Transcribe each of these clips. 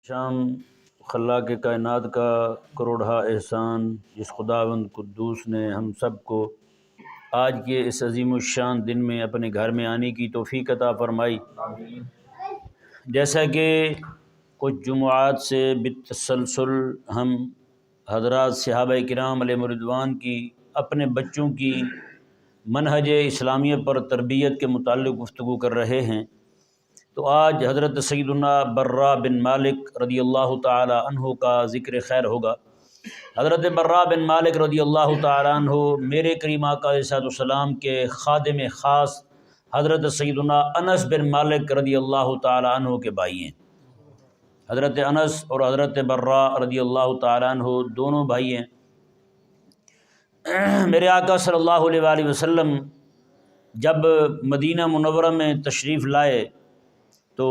شام خلاق کائنات کا کروڑہا احسان جس خداوند قدوس نے ہم سب کو آج کے اس عظیم الشان دن میں اپنے گھر میں آنے کی توفیق عطا فرمائی۔ جیسا کہ کچھ جمعات سے بالتسلسل ہم حضرات صحابہ کرام علیہ رضوان کی اپنے بچوں کی منہج اسلامیہ پر تربیت کے متعلق گفتگو کر رہے ہیں، تو آج حضرت سیدنا برا بن مالک رضی اللہ تعالی عنہ کا ذکر خیر ہوگا۔ حضرت برا بن مالک رضی اللہ تعالی عنہ میرے کریم آقا علیہ السلام کے خادم خاص حضرت سیدنا انس بن مالک رضی اللہ تعالی عنہ کے بھائی ہیں۔ حضرت انس اور حضرت برا رضی اللہ تعالی عنہ دونوں بھائی ہیں۔ میرے آقا صلی اللہ علیہ وآلہ وسلم جب مدینہ منورہ میں تشریف لائے تو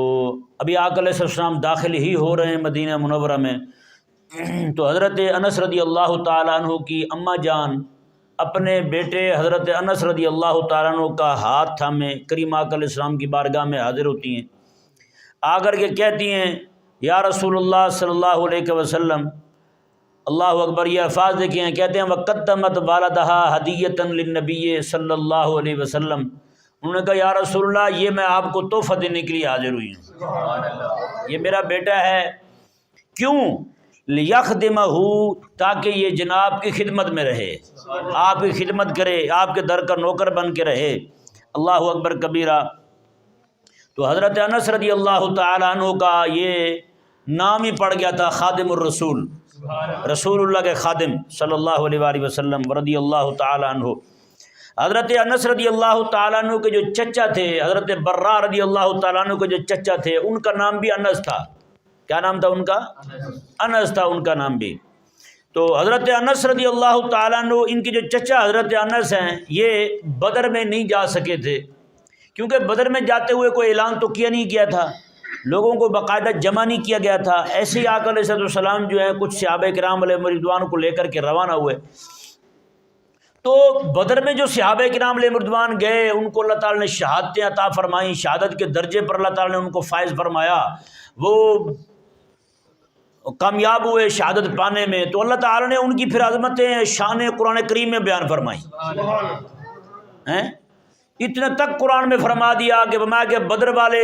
ابھی آقا علیہ السلام داخل ہی ہو رہے ہیں مدینہ منورہ میں، تو حضرت انس رضی اللہ تعالیٰ عنہ کی اماں جان اپنے بیٹے حضرت انس رضی اللہ تعالیٰ عنہ کا ہاتھ تھامے کریم آقا علیہ السلام کی بارگاہ میں حاضر ہوتی ہیں، آ کر کے کہتی ہیں یا رسول اللہ صلی اللہ علیہ وسلم، اللہ اکبر، یہ الفاظ دیکھیں ہیں، کہتے ہیں وَقَدَّمَتْ وَالَدَهَا هَدِيَّةً لِلنَّبِيِّ صلی اللہ علیہ وسلم، انہوں نے کہا یا رسول اللہ یہ میں آپ کو تحفہ دینے کے لیے حاضر ہوئی ہوں، یہ میرا بیٹا ہے، کیوں؟ لِيَخْدِمَهُ، تاکہ یہ جناب کی خدمت میں رہے، آپ کی خدمت کرے، آپ کے در کا نوکر بن کے رہے۔ اللہ اکبر کبیرہ۔ تو حضرت انس رضی اللہ تعالی عنہ کا یہ نام ہی پڑ گیا تھا خادم الرسول، رسول اللہ کے خادم صلی اللہ علیہ وآلہ وسلم رضی اللہ تعالی عنہ۔ حضرت انس رضی اللہ تعالیٰ عنہ کے جو چچا تھے، حضرت برا رضی اللہ تعالیٰ عنہ کے جو چچا تھے، ان کا نام بھی انس تھا۔ کیا نام تھا ان کا؟ انس تھا ان کا نام بھی۔ تو حضرت انس رضی اللہ تعالیٰ عنہ، ان کے جو چچا حضرت انس ہیں، یہ بدر میں نہیں جا سکے تھے، کیونکہ بدر میں جاتے ہوئے کوئی اعلان تو کیا نہیں گیا تھا، لوگوں کو باقاعدہ جمع نہیں کیا گیا تھا۔ ایسے ہی آقا علیہ السلام جو ہے کچھ صحابہ کرام علیہ رضوان کو لے کر کے روانہ ہوئے، تو بدر میں جو صحابہ کرام علیہ رضوان گئے، ان کو اللہ تعالیٰ نے شہادتیں عطا فرمائیں، شہادت کے درجے پر اللہ تعالیٰ نے ان کو فائز فرمایا، وہ کامیاب ہوئے شہادت پانے میں، تو اللہ تعالیٰ نے ان کی پھر عظمتیں شان قرآن کریم میں بیان فرمائیں ہیں، اتنے تک قرآن میں فرما دیا کہ بما کہ بدر والے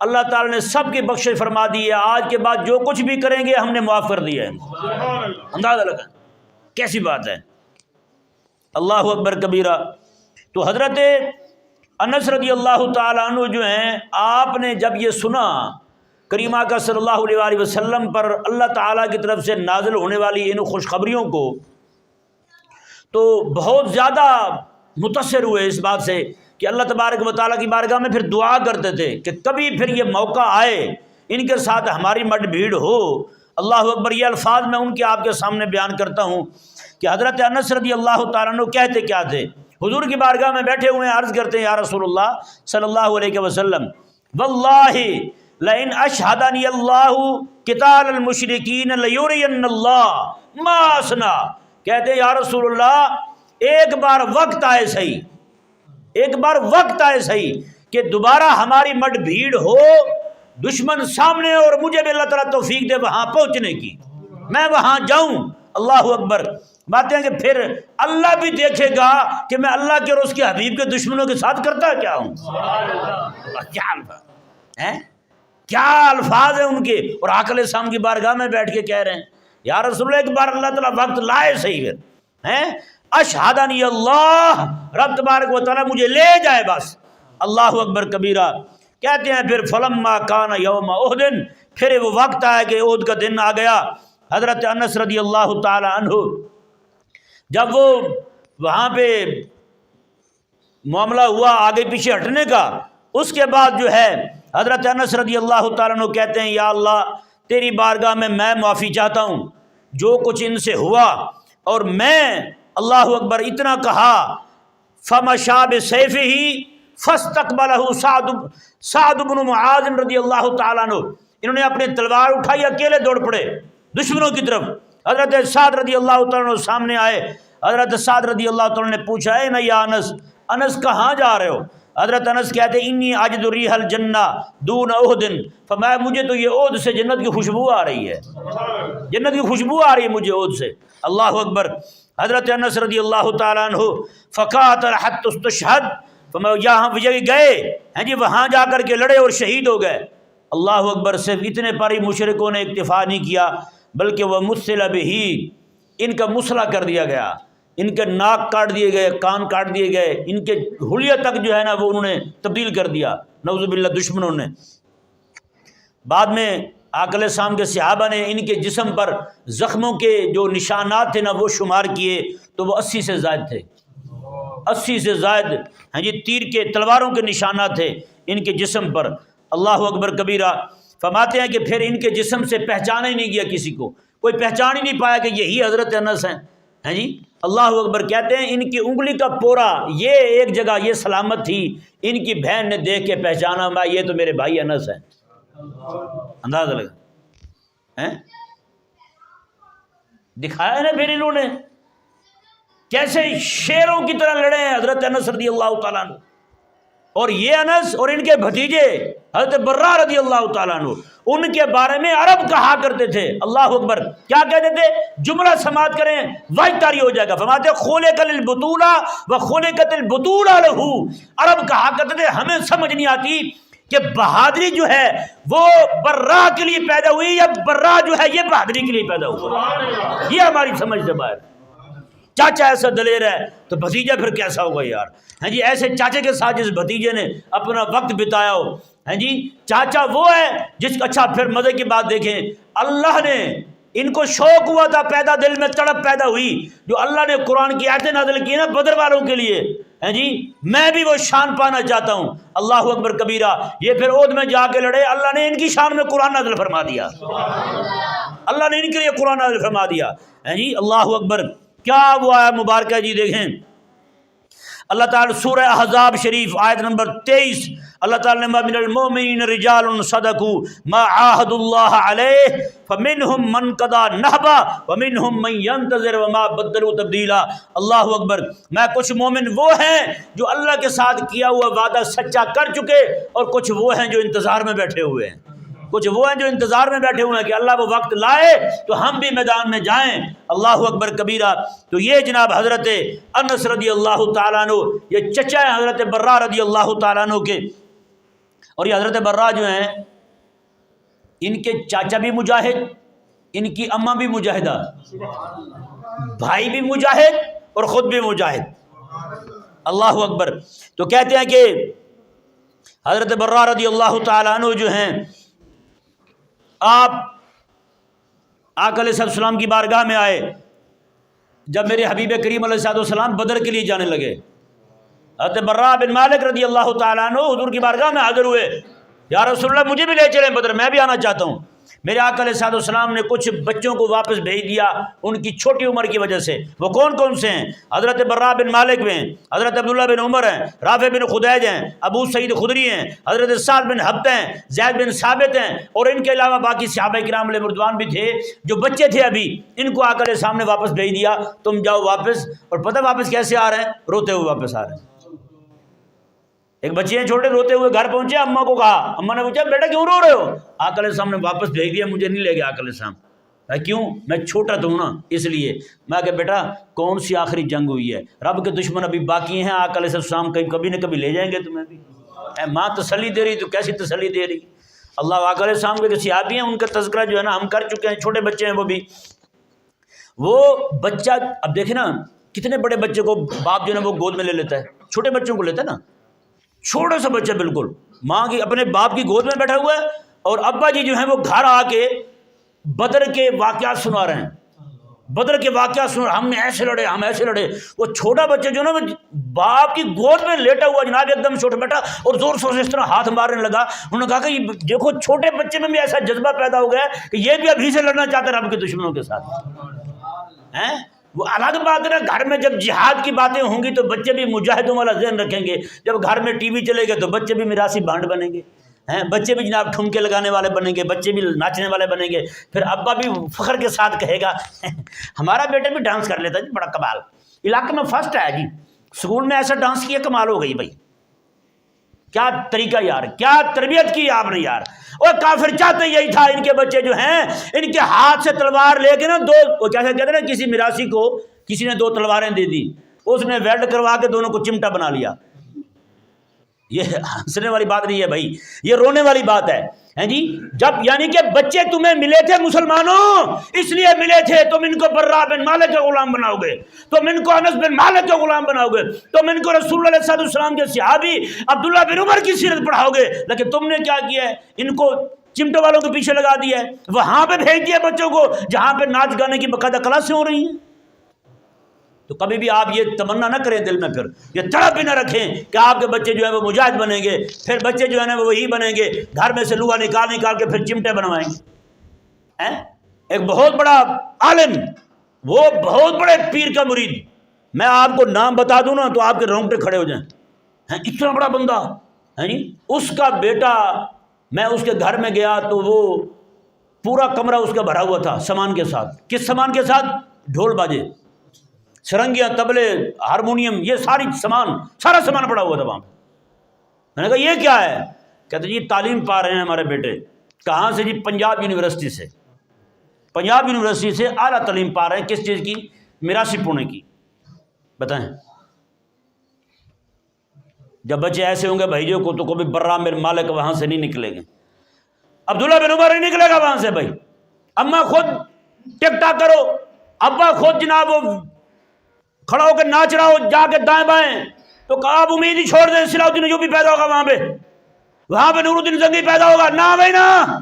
اللہ تعالیٰ نے سب کی بخشش فرما دی ہے، آج کے بعد جو کچھ بھی کریں گے ہم نے معاف کر دیا ہے۔ اندازہ لگا کیسی بات ہے، اللہ اکبر کبیرہ۔ تو حضرت انس رضی اللہ تعالیٰ عنہ جو ہیں، آپ نے جب یہ سنا کریم آقا صلی اللہ علیہ وآلہ وسلم پر اللہ تعالیٰ کی طرف سے نازل ہونے والی ان خوشخبریوں کو، تو بہت زیادہ متاثر ہوئے اس بات سے کہ اللہ تبارک و تعالیٰ کی بارگاہ میں پھر دعا کرتے تھے کہ کبھی پھر یہ موقع آئے ان کے ساتھ ہماری مڈ بھیڑ ہو۔ اللہ اکبر۔ یہ الفاظ میں ان کے آپ کے سامنے بیان کرتا ہوں کہ حضرت انس رضی اللہ تعالیٰ عنہ کہتے کیا تھے، حضور کی بارگاہ میں بیٹھے ہوئے عرض کرتے ہیں یا رسول اللہ صلی اللہ علیہ وسلم، واللہ لئن اشہدنی اللہ قتال المشرکین لیرین اللہ ما اصنع، کہتے ہیں یا رسول اللہ ایک بار وقت آئے صحیح، ایک بار وقت آئے صحیح کہ دوبارہ ہماری مڈ بھیڑ ہو، دشمن سامنے، اور مجھے بھی اللہ تعالیٰ توفیق دے وہاں پہنچنے کی، میں وہاں جاؤں۔ اللہ اکبر۔ باتیں کہ پھر اللہ بھی دیکھے گا کہ میں اللہ کے اور اس کے حبیب کے دشمنوں کے ساتھ کرتا کیا ہوں۔ کیا الفاظ ہیں، کیا الفاظ ہیں ان کے، اور آقا علیہ السلام کی بارگاہ میں بیٹھ کے کہہ رہے ہیں یا رسول اللہ ایک بار اللہ تعالیٰ وقت لائے صحیح پھر ہیں، اشہدنی اللہ، رب تبارک و تعالیٰ مجھے لے جائے بس۔ اللہ اکبر کبیرہ۔ کہتے ہیں پھر فلما کان یوم احد، پھر وہ وقت آیا کہ احد کا دن آ گیا۔ حضرت انس رضی اللہ تعالی عنہ جب وہ وہاں پہ معاملہ ہوا آگے پیچھے ہٹنے کا، اس کے بعد جو ہے حضرت انس رضی اللہ تعالیٰ عنہ کہتے ہیں یا اللہ تیری بارگاہ میں معافی چاہتا ہوں جو کچھ ان سے ہوا، اور میں اللہ اکبر اتنا کہا فمشى بسيفه فاستقبله سعد بن معاذ رضی اللہ تعالیٰ عنہ، انہوں نے اپنی تلوار اٹھائی، اکیلے دوڑ پڑے دشمنوں کی طرف۔ حضرت سعد رضی اللہ تعالیٰ عنہ سامنے آئے، حضرت سعد رضی اللہ تعالیٰ نے پوچھا اے یا انس، انس کہاں جا رہے ہو؟ حضرت انس کہتے ہیں انی اجد ریح الجنہ دون احد، فرمایا مجھے تو یہ احد سے جنت کی خوشبو آ رہی ہے، جنت کی خوشبو آ رہی ہے مجھے احد سے۔ اللہ اکبر۔ حضرت انس رضی اللہ تعالیٰ عنہ فقاتل حتی استشہد، فرمایا یہاں گئے ہیں جی، وہاں جا کر کے لڑے اور شہید ہو گئے۔ اللہ اکبر۔ صرف اتنے پر ہی مشرکوں نے اکتفا نہیں کیا، بلکہ وہ مثل بہ، ان کا مسئلہ کر دیا گیا، ان کے ناک کاٹ دیے گئے، کان کاٹ دیے گئے، ان کے حلیہ تک جو ہے نا وہ انہوں نے تبدیل کر دیا، نعوذ باللہ دشمنوں نے۔ بعد میں آقا علیہ السلام کے صحابہ نے ان کے جسم پر زخموں کے جو نشانات تھے نا وہ شمار کیے تو وہ 80 سے زائد تھے، 80 سے زائد ہیں جی تیر کے، تلواروں کے نشانات تھے ان کے جسم پر۔ اللہ اکبر کبیرہ۔ فرماتے ہیں کہ پھر ان کے جسم سے پہچانا ہی نہیں گیا کسی کو، کوئی پہچان ہی نہیں پایا کہ یہی حضرت انس ہیں جی۔ اللہ اکبر۔ کہتے ہیں ان کی انگلی کا پورا یہ ایک جگہ یہ سلامت تھی، ان کی بہن نے دیکھ کے پہچانا میں یہ تو میرے بھائی انس ہیں۔ اندازہ لگا ہیں، دکھایا نا پھر انہوں نے کیسے شیروں کی طرح لڑے ہیں حضرت انس رضی اللہ تعالیٰ عنہ، اور یہ انس اور ان کے بھتیجے حضرت برا رضی اللہ تعالیٰ عنہ، ان کے بارے میں عرب کہا کرتے تھے۔ اللہ اکبر۔ کیا کہتے تھے؟ جملہ سماعت کریں واحد طاری ہو جائے گا۔ فرماتے خلق للبطولہ وخلقت البطولہ لہ، عرب کہا کرتے تھے ہمیں سمجھ نہیں آتی کہ بہادری جو ہے وہ برا کے لیے پیدا ہوئی یا برا جو ہے یہ بہادری کے لیے پیدا ہوا، یہ ہماری سمجھ سے باہر۔ چاچا ایسا دلیر ہے تو بھتیجا پھر کیسا ہوگا یار؟ ہاں جی ایسے چاچے کے ساتھ جس بھتیجے نے اپنا وقت بتایا ہو، ہاں جی چاچا وہ ہے جس کا۔ اچھا پھر مزے کی بات دیکھیں، اللہ نے ان کو شوق ہوا تھا، پیدا دل میں تڑپ پیدا ہوئی، جو اللہ نے قرآن کی آیتیں نازل کی نا بدر والوں کے لیے، ہیں جی میں بھی وہ شان پانا چاہتا ہوں۔ اللہ اکبر کبیرہ۔ یہ پھر عہد میں جا کے لڑے، اللہ نے ان کی شان میں قرآن نازل فرما دیا، اللہ نے ان کے لیے قرآن نازل فرما دیا، ہیں جی اللہ اکبر۔ کیا وہ آیا مبارکہ جی دیکھیں، اللہ تعالیٰ سورہ احزاب شریف آیت نمبر 23، اللہ تعالیٰ نے من المؤمنین رجال صدقوا ما عاہدوا اللہ علیہ فمنہم من قضی نحبہ ومنہم من ینتظر وما بدلوا تبدیلا۔ اللہ اکبر۔ میں کچھ مومن وہ ہیں جو اللہ کے ساتھ کیا ہوا وعدہ سچا کر چکے، اور کچھ وہ ہیں جو انتظار میں بیٹھے ہوئے ہیں، کچھ وہ ہیں جو انتظار میں بیٹھے ہوئے ہیں کہ اللہ وہ وقت لائے تو ہم بھی میدان میں جائیں۔ اللہ اکبر کبیرہ۔ تو یہ جناب حضرت انس رضی اللہ تعالیٰ عنہ، یہ چچا ہیں حضرت برا رضی اللہ تعالیٰ عنہ کے، اور یہ حضرت برا جو ہیں ان کے چاچا بھی مجاہد، ان کی اماں بھی مجاہدہ، بھائی بھی مجاہد اور خود بھی مجاہد۔ اللہ اکبر۔ تو کہتے ہیں کہ حضرت برا رضی اللہ تعالیٰ عنہ جو ہیں آپ آقا علیہ السلام کی بارگاہ میں آئے جب میرے حبیب کریم علیہ السلام بدر کے لیے جانے لگے۔ حضرت برا بن مالک رضی اللہ تعالیٰ عنہ حضور کی بارگاہ میں حاضر ہوئے، یا رسول اللہ مجھے بھی لے چلیں بدر، میں بھی آنا چاہتا ہوں۔ میرے آقا علیہ السلام نے کچھ بچوں کو واپس بھیج دیا ان کی چھوٹی عمر کی وجہ سے۔ وہ کون کون سے ہیں؟ حضرت برا بن مالک ہیں، حضرت عبداللہ بن عمر ہیں، رافع بن خدیج ہیں، ابو سعید خدری ہیں، حضرت سعد بن حبت ہیں، زید بن ثابت ہیں، اور ان کے علاوہ باقی صحابہ کرام علیہ رضوان بھی تھے جو بچے تھے ابھی، ان کو آقا علیہ السلام نے واپس بھیج دیا، تم جاؤ واپس۔ اور پتہ واپس کیسے آ رہے ہیں؟ روتے ہوئے واپس آ رہے ہیں۔ ایک بچے ہیں چھوٹے، روتے ہوئے گھر پہنچے، اماں کو کہا، اماں نے پوچھا بیٹا کیوں رو رہے ہو؟ آقا علیہ السلام نے واپس بھیج دیا، مجھے نہیں لے گیا آقا علیہ السلام۔ کیوں؟ میں چھوٹا تو ہوں نا اس لیے۔ میں کہ بیٹا کون سی آخری جنگ ہوئی ہے، رب کے دشمن ابھی باقی ہیں، آقا علیہ السلام کبھی نہ کبھی لے جائیں گے تمہیں بھی۔ ماں تسلی دے رہی تو کیسی تسلی دے رہی؟ اللہ آقا علیہ السلام کے صحابی ہیں، ان کا تذکرہ جو ہے نا ہم کر چکے ہیں، چھوٹے بچے ہیں وہ بھی۔ وہ بچہ اب دیکھیں نا کتنے بڑے بچے کو باپ جو ہے نا وہ گود میں لے لیتا ہے، چھوٹے بچوں کو لیتا ہے نا، چھوٹا سا بچہ بالکل ماں کی اپنے باپ کی گود میں بیٹھا ہوا ہے، اور ابا جی جو ہیں وہ گھر آ کے بدر کے واقعات سنا رہے ہیں، بدر کے واقعات سنا، ہم نے ایسے لڑے، ہم ایسے لڑے۔ وہ چھوٹا بچہ جو نا وہ باپ کی گود میں لیٹا ہوا جناب ایک دم چھوٹا بیٹا، اور زور سے اس طرح ہاتھ مارنے لگا۔ انہوں نے کہا کہ دیکھو چھوٹے بچے میں بھی ایسا جذبہ پیدا ہو گیا کہ یہ بھی ابھی سے لڑنا چاہتا ہے رب کے دشمنوں کے ساتھ ہیں۔ وہ الگ بات ہے نا، گھر میں جب جہاد کی باتیں ہوں گی تو بچے بھی مجاہدوں والا ذہن رکھیں گے، جب گھر میں ٹی وی چلے گا تو بچے بھی میراثی بانڈ بنیں گے، ہیں بچے بھی جناب ٹھمکے لگانے والے بنیں گے، بچے بھی ناچنے والے بنیں گے۔ پھر ابا بھی فخر کے ساتھ کہے گا ہمارا بیٹا بھی ڈانس کر لیتا ہے جی، بڑا کمال، علاقے میں فرسٹ ہے جی، اسکول میں ایسا ڈانس کیا کمال ہو گئی بھائی، کیا طریقہ یار، کیا تربیت کی آپ نے یار. اور کافر چاہتے یہی تھا ان کے بچے جو ہیں ان کے ہاتھ سے تلوار لے کے نا دو، وہ کیسے کہتے ہیں نا، کسی میراثی کو کسی نے 2 تلواریں دے دی، اس نے ویلڈ کروا کے دونوں کو چمٹا بنا لیا. یہ ہنسنے والی بات نہیں ہے بھائی، یہ رونے والی بات ہے جی. جب یعنی کہ بچے تمہیں ملے تھے مسلمانوں، اس لیے ملے تھے، تم ان کو برا بن مالک کے غلام بناؤ گے، تم ان کو انس بن مالک کے غلام بناؤ گے، تم ان کو رسول اللہ صلی اللہ علیہ وسلم کے صحابی عبداللہ بن عمر کی سیرت پڑھاؤ گے. لیکن تم نے کیا کیا ہے؟ ان کو چمٹے والوں کے پیچھے لگا دیا ہے، وہاں پہ بھیج دیا بچوں کو جہاں پہ ناچ گانے کی باقاعدہ کلاسیں ہو رہی ہیں. تو کبھی بھی آپ یہ تمنا نہ کریں دل میں، پھر یہ تڑپ بھی نہ رکھیں کہ آپ کے بچے جو ہیں وہ مجاہد بنیں گے، پھر بچے جو ہیں نا وہ وہی بنیں گے، گھر میں سے لوہا نکال کے پھر چمٹے بنوائیں گے. ایک بہت بڑا عالم، وہ بہت بڑے پیر کا مرید، میں آپ کو نام بتا دوں نا تو آپ کے رونگٹے کھڑے ہو جائیں. اتنا بڑا بندہ ہے جی. اس کا بیٹا، میں اس کے گھر میں گیا تو وہ پورا کمرہ اس کا بھرا ہوا تھا سامان کے ساتھ. کس سامان کے ساتھ؟ ڈھول باجے، سرنگیاں، تبلے، ہارمونیم، یہ سارا سامان پڑا ہوا تھا وہاں پہ. میں نے کہا یہ کیا ہے؟ کہتے جی تعلیم پا رہے ہیں ہمارے بیٹے. کہاں سے؟ جی پنجاب یونیورسٹی سے. پنجاب یونیورسٹی سے اعلیٰ تعلیم پا رہے ہیں. کس چیز کی؟ میراثی پونے کی. بتائیں، جب بچے ایسے ہوں گے بھائیوں کو تو کبھی برا میرے مالک وہاں سے نہیں نکلیں گے، عبداللہ بن عمر نہیں نکلے گا وہاں سے. بھائی اما خود ٹک ٹاک کرو، ابا خود جناب وہ کھڑا ہو کے ناچ رہا ہو جا کے دائیں بائیں، تو کہا آپ امید ہی چھوڑ دیں، صلاح الدین ایوبی پیدا ہوگا وہاں پہ نور الدین زنگی پیدا ہوگا. نہ بھائی نہ،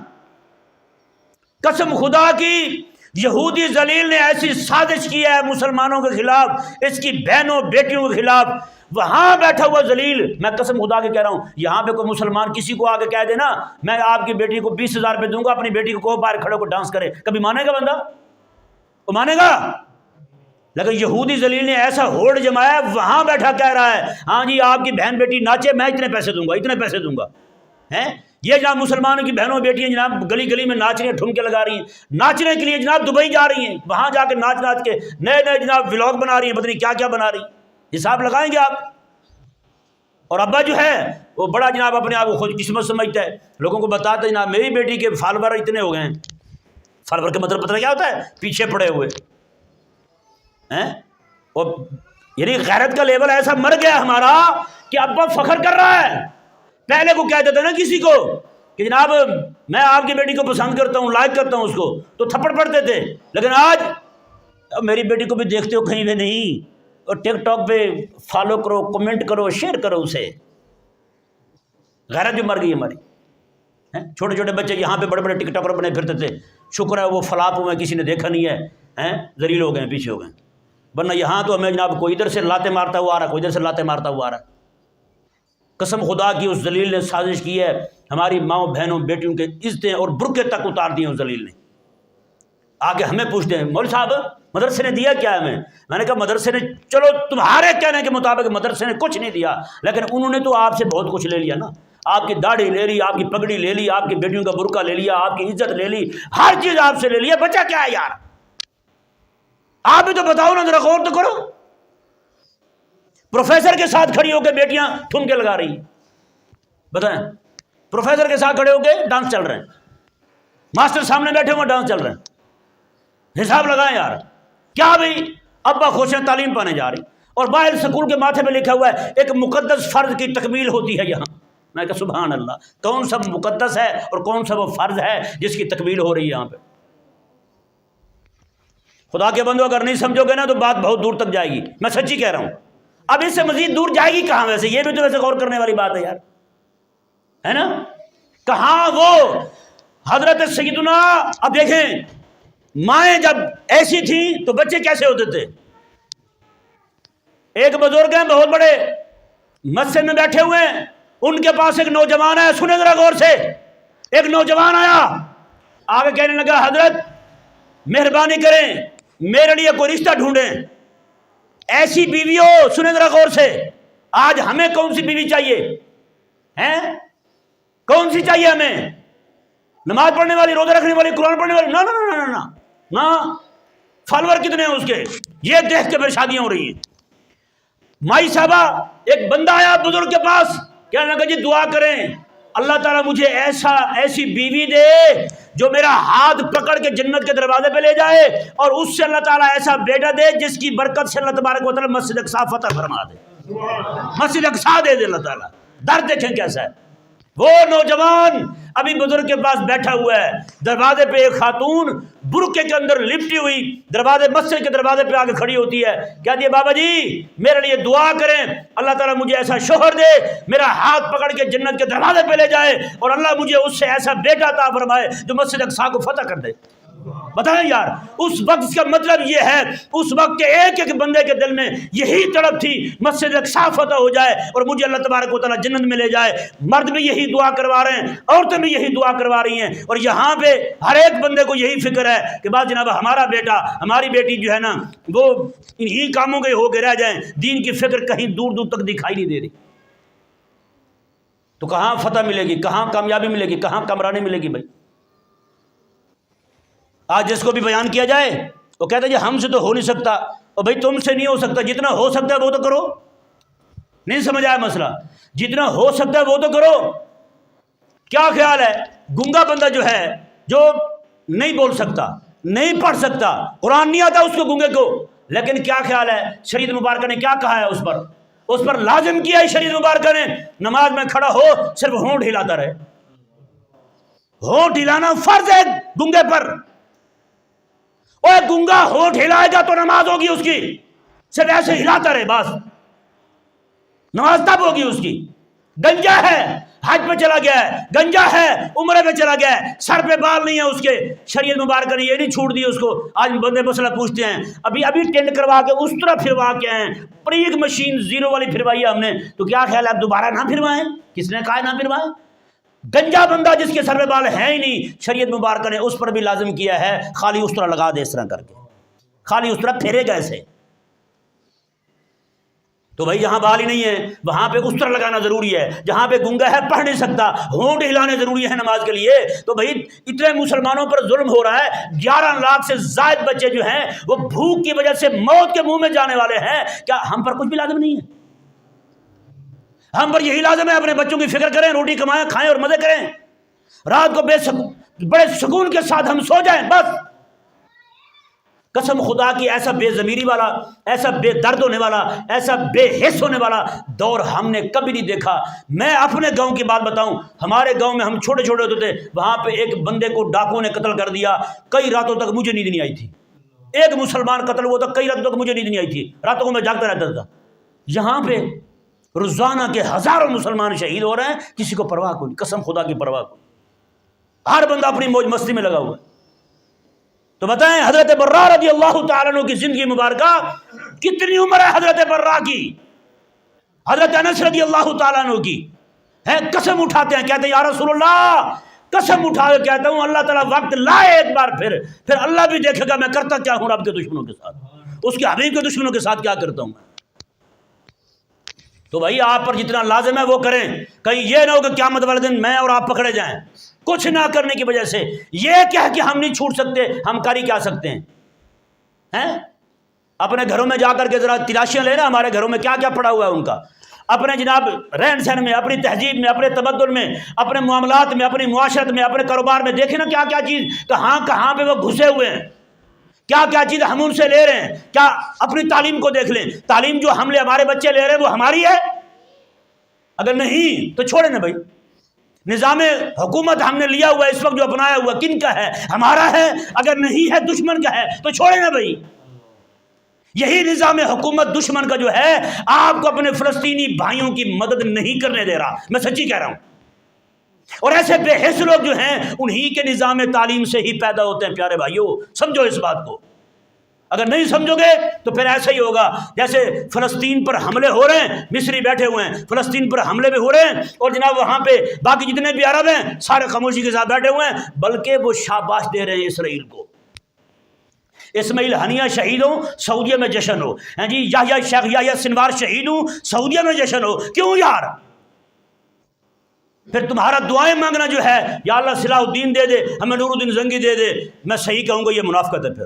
قسم خدا کی یہودی ذلیل نے ایسی سازش کی ہے مسلمانوں کے خلاف، اس کی بہنوں بیٹیوں کے خلاف. وہاں بیٹھا ہوا ذلیل، میں قسم خدا کے کہہ رہا ہوں، یہاں پہ کوئی مسلمان کسی کو آگے کہہ دے نا میں آپ کی بیٹی کو 20,000 روپے دوں گا، اپنی بیٹی کو باہر کھڑے کو ڈانس کرے، کبھی مانے گا بندہ؟ وہ مانے گا؟ لیکن یہودی ذلیل نے ایسا ہوڑ جمایا، وہاں بیٹھا کہہ رہا ہے ہاں جی آپ کی بہن بیٹی ناچے، میں اتنے پیسے دوں گا، اتنے پیسے دوں گا. یہ جناب مسلمانوں کی بہنوں بیٹیاں جناب گلی گلی میں ناچ رہی ہیں، ٹھمکے لگا رہی ہیں، ناچنے کے لیے جناب دبئی جا رہی ہیں، وہاں جا کے ناچ ناچ کے نئے نئے جناب ولاگ بنا رہی ہیں، پتہ نہیں کیا کیا بنا رہی ہیں. حساب لگائیں گے آپ. اور ابا جو ہے وہ بڑا جناب اپنے آپ کو خوش قسمت سمجھتا ہے، لوگوں کو بتاتا ہے جناب میری بیٹی کے فالوور اتنے ہو گئے ہیں. فالوور کا مطلب پتہ کیا ہوتا ہے؟ پیچھے پڑے ہوئے. اور یعنی غیرت کا لیول ایسا مر گیا ہمارا کہ ابا فخر کر رہا ہے. پہلے کو کہہ دیتا نا کسی کو کہ جناب میں آپ کی بیٹی کو پسند کرتا ہوں، لائک کرتا ہوں اس کو، تو تھپڑ پڑتے تھے. لیکن آج اب میری بیٹی کو بھی دیکھتے ہو کہیں پہ نہیں، اور ٹک ٹاک پہ فالو کرو، کمنٹ کرو، شیئر کرو اسے. غیرت بھی مر گئی ہماری. چھوٹے چھوٹے بچے یہاں پہ بڑے بڑے ٹک ٹاکر بنے پھرتے تھے، شکر ہے وہ فلاپ ہوئے کسی نے دیکھا نہیں ہے، ذلیل ہو گئے ہیں، پیچھے ہو گئے. ورنہ یہاں تو ہمیں جناب کوئی ادھر سے لاتے مارتا ہوا آ رہا ہے، کوئی ادھر سے لاتے مارتا ہوا آ رہا ہے. قسم خدا کی اس ذلیل نے سازش کی ہے، ہماری ماؤں بہنوں بیٹیوں کے عزتیں اور برقعے تک اتار دی ہیں اس ذلیل نے. آگے ہمیں پوچھتے ہیں مولوی صاحب مدرسے نے دیا کیا ہمیں؟ میں نے کہا مدرسے نے، چلو تمہارے کہنے کے مطابق مدرسے نے کچھ نہیں دیا، لیکن انہوں نے تو آپ سے بہت کچھ لے لیا نا. آپ کی داڑھی لے لی، آپ کی پگڑی لے لی، آپ کی بیٹیوں کا برقع لے لیا، آپ کی عزت لے لی، ہر چیز آپ سے لے لیا. بچہ کیا ہے یار؟ آپ بھی تو بتاؤ نا، ذرا غور تو کرو. پروفیسر کے ساتھ کھڑی ہو کے بیٹیاں ٹھمکے لگا رہی ہیں. بتائیں، پروفیسر کے ساتھ کھڑے ہو کے ڈانس چل رہے ہیں، ماسٹر سامنے بیٹھے ہوئے ڈانس چل رہے ہیں. حساب لگائیں یار. کیا بھائی ابا خوش ہیں تعلیم پانے جا رہی، اور باہر سکول کے ماتھے پہ لکھا ہوا ہے ایک مقدس فرض کی تکمیل ہوتی ہے یہاں. میں کہا سبحان اللہ، کون سا مقدس ہے اور کون سا وہ فرض ہے جس کی تکمیل ہو رہی ہے یہاں پہ؟ خدا کے بندو اگر نہیں سمجھو گے نا تو بات بہت دور تک جائے گی، میں سچی کہہ رہا ہوں. اب اس سے مزید دور جائے گی کہاں؟ ویسے یہ بھی تو ویسے غور کرنے والی بات ہے یار، ہے نا. کہاں وہ حضرت سیدنا، اب دیکھیں مائیں جب ایسی تھیں تو بچے کیسے ہوتے تھے. ایک بزرگ ہیں بہت بڑے، مسجد میں بیٹھے ہوئے ہیں، ان کے پاس ایک نوجوان ہے. سنیں ذرا غور سے. ایک نوجوان آیا، آگے کہنے لگا حضرت مہربانی کریں میرے لیے کوئی رشتہ ڈھونڈیں، ایسی بیوی ہو. سنیں ذرا غور سے، آج ہمیں کون سی بیوی چاہیے ہیں؟ کون سی چاہیے ہمیں؟ نماز پڑھنے والی، روزہ رکھنے والی، قرآن پڑھنے والی؟ نہ. فالوور کتنے ہیں اس کے، یہ دیکھ کے پھر شادیاں ہو رہی ہیں. مائی صاحبہ ایک بندہ آیا بزرگ کے پاس، کہنے لگا جی دعا کریں اللہ تعالیٰ مجھے ایسی بیوی دے جو میرا ہاتھ پکڑ کے جنت کے دروازے پہ لے جائے، اور اس سے اللہ تعالیٰ ایسا بیٹا دے جس کی برکت سے اللہ تبارک و تعالیٰ مسجد اقصی فتح فرما دے، مسجد اقصی دے اللہ تعالیٰ۔ در دیکھیں کیسا ہے وہ نوجوان ابھی بزرگ کے پاس بیٹھا ہوا ہے، دروازے پہ ایک خاتون برقعے کے اندر لپٹی ہوئی دروازے مسجد کے دروازے پہ آ کے کھڑی ہوتی ہے، کہتی ہے بابا جی میرے لیے دعا کریں، اللہ تعالیٰ مجھے ایسا شوہر دے میرا ہاتھ پکڑ کے جنت کے دروازے پہ لے جائے، اور اللہ مجھے اس سے ایسا بیٹا عطا فرمائے جو مسجد اقصی کو فتح کر دے۔ بتائیں یار، اس وقت کا مطلب یہ ہے، اس وقت کے ایک ایک بندے کے دل میں یہی تڑپ تھی مسجد اقصی فتح ہو جائے اور مجھے اللہ تبارک و تعالیٰ جنت میں لے جائے۔ مرد بھی یہی دعا کروا رہے ہیں، عورتیں بھی یہی دعا کروا رہی ہیں، اور یہاں پہ ہر ایک بندے کو یہی فکر ہے کہ بس جناب ہمارا بیٹا ہماری بیٹی جو ہے نا وہ انہی کاموں کے ہو کے رہ جائیں، دین کی فکر کہیں دور دور تک دکھائی نہیں دے رہی۔ تو کہاں فتح ملے گی، کہاں کامیابی ملے گی، کہاں کمرانی ملے گی؟ بھائی آج جس کو بھی بیان کیا جائے وہ کہتا ہے جی ہم سے تو ہو نہیں سکتا، اور بھائی تم سے نہیں ہو سکتا، جتنا ہو سکتا ہے وہ تو کرو۔ نہیں سمجھ آیا مسئلہ؟ جتنا ہو سکتا ہے وہ تو کرو۔ کیا خیال ہے گنگا بندہ جو ہے، جو نہیں بول سکتا، نہیں پڑھ سکتا، قرآن نہیں آتا اس کو گنگے کو، لیکن کیا خیال ہے شریعت مبارکہ نے کیا کہا ہے اس پر لازم کیا ہے شریعت مبارکہ نے، نماز میں کھڑا ہو صرف ہونٹ ہلاتا رہے۔ ہونٹ ہلانا فرض ہے گنگے پر۔ اور گنگا ہونٹ ہلائے گا تو نماز ہوگی اس کی، صرف ایسے ہلاتا رہے بس، نماز تب ہوگی اس کی۔ گنجا ہے، حج پہ چلا گیا ہے، گنجا ہے، عمرے پہ چلا گیا ہے، سر پہ بال نہیں ہے اس کے، شریعت مبارکہ نے یہ نہیں چھوڑ دی اس کو۔ آج بندے مسئلہ پوچھتے ہیں ابھی ٹینڈ کروا کے اس طرح پھروا کے ہیں، پریگ مشین زیرو والی پھروائی ہے ہم نے، تو کیا خیال ہے اب دوبارہ نہ پھروائیں؟ کس نے کہا نہ پھروائیں؟ گنجا بندہ جس کے سر پہ بال ہے ہی نہیں، شریعت مبارکہ نے اس پر بھی لازم کیا ہے خالی اس طرح لگا دے، اس طرح کر کے خالی اس طرح پھیرے گا ایسے۔ تو بھائی جہاں بال ہی نہیں ہے وہاں پہ اس طرح لگانا ضروری ہے، جہاں پہ گنگا ہے پڑھ نہیں سکتا ہونٹ ہلانے ضروری ہے نماز کے لیے۔ تو بھائی اتنے مسلمانوں پر ظلم ہو رہا ہے، 11 لاکھ سے زائد بچے جو ہیں وہ بھوک کی وجہ سے موت کے منہ میں جانے والے ہیں، کیا ہم پر کچھ بھی لازم نہیں ہے؟ ہم پر یہی لازم ہے اپنے بچوں کی فکر کریں، روٹی کمائیں، کھائیں اور مزے کریں، رات کو بڑے سکون کے ساتھ ہم سو جائیں بس۔ قسم خدا کی ایسا بے ضمیری والا، ایسا بے درد ہونے والا، ایسا بے حس ہونے والا دور ہم نے کبھی نہیں دیکھا۔ میں اپنے گاؤں کی بات بتاؤں، ہمارے گاؤں میں ہم چھوٹے چھوٹے ہوتے تھے، وہاں پہ ایک بندے کو ڈاکوؤں نے قتل کر دیا، کئی راتوں تک مجھے نیند نہیں آئی تھی۔ ایک مسلمان قتل ہوا تھا، کئی راتوں تک مجھے نیند نہیں آئی تھی، راتوں کو میں جاگتا رہتا تھا۔ یہاں پہ روزانہ کے ہزاروں مسلمان شہید ہو رہے ہیں، کسی کو پرواہ کوئی، قسم خدا کی پرواہ کوئی، ہر بندہ اپنی موج مستی میں لگا ہوا ہے۔ تو بتائیں حضرت برا رضی اللہ تعالیٰ عنہ کی زندگی مبارکہ کتنی عمر ہے حضرت برا کی، حضرت انس رضی اللہ تعالیٰ عنہ کی ہے، قسم اٹھاتے ہیں، کہتے ہیں یا رسول اللہ، قسم اٹھا کے کہتا ہوں اللہ تعالیٰ وقت لائے ایک بار پھر اللہ بھی دیکھے گا میں کرتا کیا ہوں رب کے دشمنوں کے ساتھ، اس کے حبیب کے دشمنوں کے ساتھ کیا کرتا ہوں میں۔ تو بھائی آپ پر جتنا لازم ہے وہ کریں، کہیں یہ نہ ہو کہ قیامت والے دن میں اور آپ پکڑے جائیں کچھ نہ کرنے کی وجہ سے۔ یہ کہہ کہ ہم نہیں چھوٹ سکتے، ہم کر ہی کیا سکتے ہیں؟ اپنے گھروں میں جا کر کے ذرا تلاشیاں لینا، ہمارے گھروں میں کیا کیا پڑا ہوا ہے ان کا، اپنے جناب رہن سہن میں، اپنی تہذیب میں، اپنے تبدل میں، اپنے معاملات میں، اپنی معاشرت میں، اپنے کاروبار میں، دیکھیں نا کیا کیا چیز کہاں پہ وہ گھسے ہوئے ہیں، کیا کیا چیز ہم ان سے لے رہے ہیں۔ کیا اپنی تعلیم کو دیکھ لیں، تعلیم جو ہمارے بچے لے رہے ہیں وہ ہماری ہے؟ اگر نہیں تو چھوڑیں نا بھائی۔ نظام حکومت ہم نے لیا ہوا ہے اس وقت جو اپنایا ہوا کن کا ہے؟ ہمارا ہے؟ اگر نہیں ہے دشمن کا ہے تو چھوڑیں نا بھائی۔ یہی نظام حکومت دشمن کا جو ہے آپ کو اپنے فلسطینی بھائیوں کی مدد نہیں کرنے دے رہا، میں سچی کہہ رہا ہوں۔ اور ایسے بے حس لوگ جو ہیں انہی کے نظام تعلیم سے ہی پیدا ہوتے ہیں۔ پیارے بھائیوں سمجھو اس بات کو، اگر نہیں سمجھو گے تو پھر ایسا ہی ہوگا جیسے فلسطین پر حملے ہو رہے ہیں، مصری بیٹھے ہوئے ہیں، فلسطین پر حملے بھی ہو رہے ہیں، اور جناب وہاں پہ باقی جتنے بھی عرب ہیں سارے خاموشی کے ساتھ بیٹھے ہوئے ہیں، بلکہ وہ شاباش دے رہے ہیں اسرائیل کو۔ اسماعیل ہنیہ شہید ہوں سعودیہ میں جشن ہو، جی یحییٰ شیخ یحییٰ سنوار شہید ہوں سعودیہ میں جشن ہو، کیوں یار؟ پھر تمہارا دعائیں مانگنا جو ہے یا اللہ صلاح الدین دے دے، ہمیں نور الدین زنگی دے دے، میں صحیح کہوں گا یہ منافقت ہے۔ پھر